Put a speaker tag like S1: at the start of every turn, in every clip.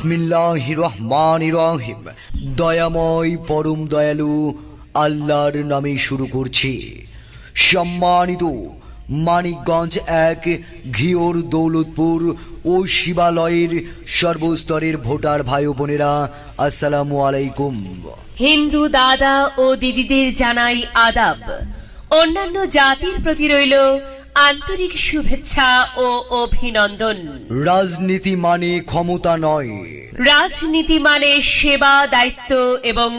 S1: বিসমিল্লাহির রহমানির রহিম। দয়াময় পরম দয়ালু আল্লাহর নামে শুরু করছি। সম্মানিত মানিকগঞ্জ এক ঘিওর দৌলতপুর ও শিবালয়ের সর্বস্তরের ভোটার ভাই ও বোনেরা, আসসালামু আলাইকুম।
S2: হিন্দু দাদা ও দিদিদের জানাই আদাব। অন্যান্য জাতির প্রতি রইল আন্তরিক শুভেচ্ছা ও অভিনন্দন।
S1: রাজনীতি মানে ক্ষমতা নয়,
S2: রাজনীতি মানে সেবা, দায়িত্ব এবং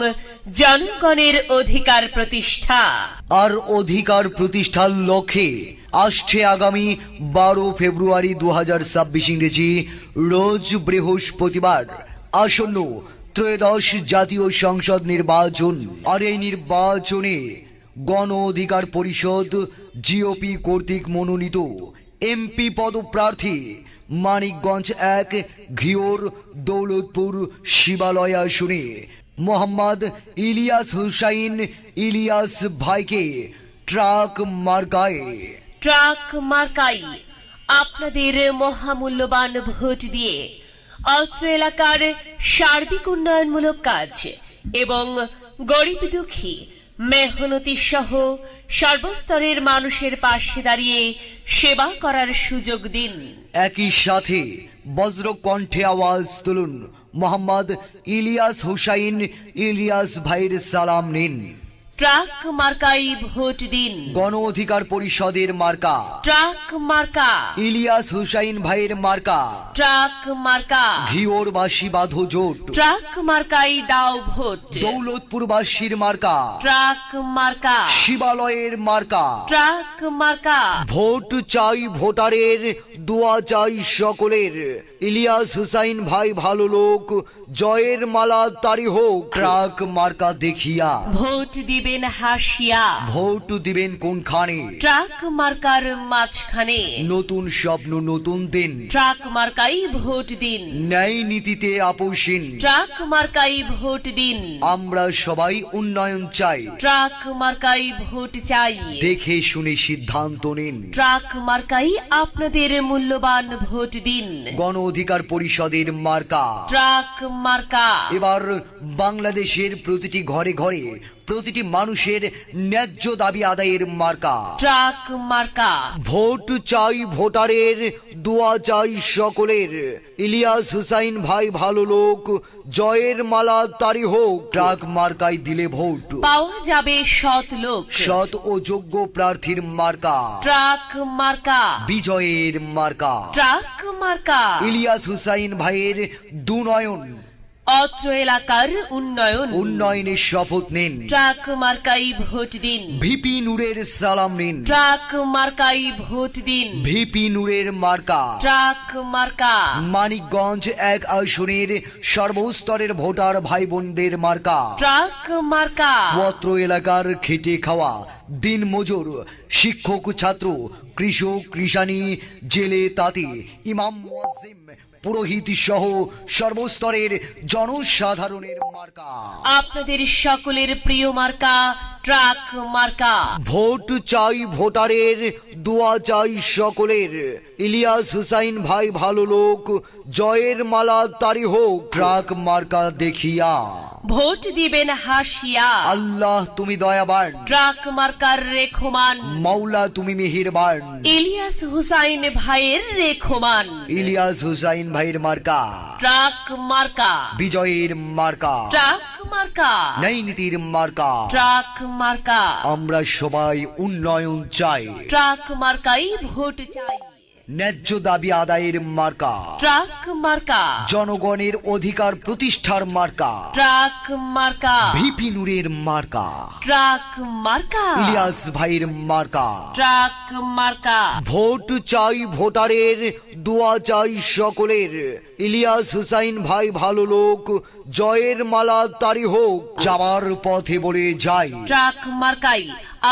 S2: জনগণের অধিকার প্রতিষ্ঠা।
S1: আর অধিকার প্রতিষ্ঠার লক্ষ্যে আসছে আগামী 12 ফেব্রুয়ারি 2026 ইংরেজি রোজ বৃহস্পতিবার আসন্ন ত্রয়োদশ জাতীয় সংসদ নির্বাচন। আর এই নির্বাচনে গণ অধিকার পরিষদ জিওপি কর্তৃক মনোনীত এমপি পদপ্রার্থী মানিকগঞ্জ এক ঘিওর দৌলতপুর শিবালয় আসনে মোহাম্মদ ইলিয়াস হুসাইন ইলিয়াস ভাইকে ট্রাক
S2: মার্কাই আপনাদের মহামূল্যবান ভোট দিয়ে অত্র এলাকার সার্বিক উন্নয়নমূলক কাজ এবং গরিব দুঃখী মেহনতি সহ সর্বস্তরের মানুষের পাশে দাঁড়িয়ে সেবা করার সুযোগ দিন।
S1: একই সাথে বজ্র কণ্ঠে আওয়াজ তুলুন, মোহাম্মদ ইলিয়াস হুসাইন ইলিয়াস ভাইয়ের সালাম নিন।
S2: ট্রাক মার্কাই ভোট দিন।
S1: গণ অধিকার পরিষদের মার্কা
S2: ট্রাক মার্কা।
S1: ইলিয়াস হুসাইন ভাইয়ের মার্কা
S2: ট্রাক মার্কা।
S1: ঘিওরবাসী বাঁধো জোট।
S2: ট্রাক মার্কাই দাও ভোট।
S1: দৌলতপুরবাসীর মার্কা
S2: ট্রাক মার্কা।
S1: শিবালয়ের মার্কা
S2: ট্রাক মার্কা।
S1: ভোট চাই ভোটারের, দোয়া চাই সকলের। ইলিয়াস হুসাইন ভাই ভালো লোক, জয়ের মালা তারি হোক। ট্রাক মার্কা দেখিয়া
S2: ভোট দিবেন হাসিয়া।
S1: ভোট দিবেন কোনখানে?
S2: ট্রাক মার্কার মাঝখানে।
S1: নতুন স্বপ্ন নতুন দিন।
S2: ট্রাক মার্কাই ভোট দিন।
S1: ন্যায় নীতিতে আপোষহীন।
S2: ট্রাক মার্কাই ভোট দিন।
S1: আমরা সবাই উন্নয়ন চাই।
S2: ট্রাক মার্কাই ভোট চাই।
S1: দেখে শুনে সিদ্ধান্ত নিন।
S2: ট্রাক মার্কাই আপনাদের মূল্যবান ভোট দিন।
S1: গণ অধিকার পরিষদের মার্কা
S2: ট্রাক মার্কা।
S1: এবার বাংলাদেশের প্রতিটি ঘরে ঘরে প্রতিটি মানুষের ন্যায্য দাবি আদায়ের মার্কা
S2: ট্রাক মার্কা।
S1: ভোট চাই ভোটারের, দোয়া চাই সকলের। ইলিয়াস হুসাইন ভাই ভালো লোক, জয়ের মালা তারি হোক। ট্রাক মার্কায় দিলে ভোট
S2: পাওয়া যাবে সৎ লোক।
S1: সৎ ও যোগ্য প্রার্থীর মার্কা
S2: ট্রাক মার্কা।
S1: বিজয়ের মার্কা
S2: ট্রাক মার্কা।
S1: ইলিয়াস হুসাইন ভাইয়ের দুনয়ন
S2: অত্র এলাকার
S1: উন্নয়নের শপথ নিন।
S2: ট্রাক মার্কাই ভোট দিন।
S1: ভিপি নূরের সালাম নিন।
S2: ট্রাক মার্কাই ভোট দিন।
S1: ভিপি নূরের মার্কা
S2: ট্রাক মার্কা।
S1: মানিকগঞ্জ এক আসনের সর্বস্তরের ভোটার ভাই বোনদের মার্কা
S2: ট্রাক মার্কা।
S1: অত্র এলাকার খেটে খাওয়া দিন মজুর, শিক্ষক, ছাত্র, কৃষক, কৃষানি, জেলে, তাঁতি, ইমাম, মুয়াজ্জিম, পুরোহিত সহ সর্বস্তরের জনসাধারণের মার্কা
S2: আপনাদের সকলের প্রিয় মার্কা ট্রাক মার্কা।
S1: ভোট চাই ভোটারের, দোয়া চাই সকলের। ইলিয়াস হুসাইন ভাই ভালো লোক, জয়ের মালা তারি হোক। ট্রাক মার্কা দেখিয়া
S2: ভোট দিবেন হাসিয়া।
S1: আল্লাহ তুমি দয়াবান,
S2: ট্রাক মার্কার রেখমান।
S1: মাওলা তুমি মেহেরবান।
S2: ইলিয়াস হুসাইন ভাইয়ের রেখমান।
S1: ইলিয়াস হুসাইন ভাইয়ের মার্কা
S2: ট্রাক মার্কা।
S1: বিজয়ের মার্কা
S2: ট্রাক মার্কা।
S1: ন্যায় নীতির মার্কা
S2: ট্রাক মার্কা।
S1: আমরা সবাই উন্নয়ন চাই।
S2: ট্রাক মার্কাই ভোট চাই।
S1: ন্যায্য দাবি আদায়ের মার্কা
S2: ট্রাক মার্কা।
S1: জনগণের অধিকার প্রতিষ্ঠার মার্কা
S2: ট্রাক মার্কা।
S1: ভিপি নূরের মার্কা
S2: ট্রাক মার্কা।
S1: ইলিয়াস ভাইয়ের মার্কা
S2: ট্রাক মার্কা।
S1: ভোট চাই ভোটারের, দোয়া চাই সকলের। ইলিয়াস হুসাইন ভাই ভালো লোক, জয়ের মালা তারি হোক। যাওয়ার পথে বলে যাই
S2: ট্রাক মার্কাই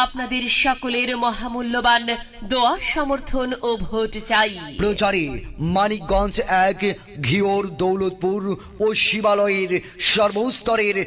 S2: আপনাদের সকলের মহামূল্যবান দোয়া, সমর্থন ও ভোট চাই।
S1: প্রচারে মানিকগঞ্জ এক ঘিওর দৌলতপুর ও শিবালয়ের সর্বস্তরের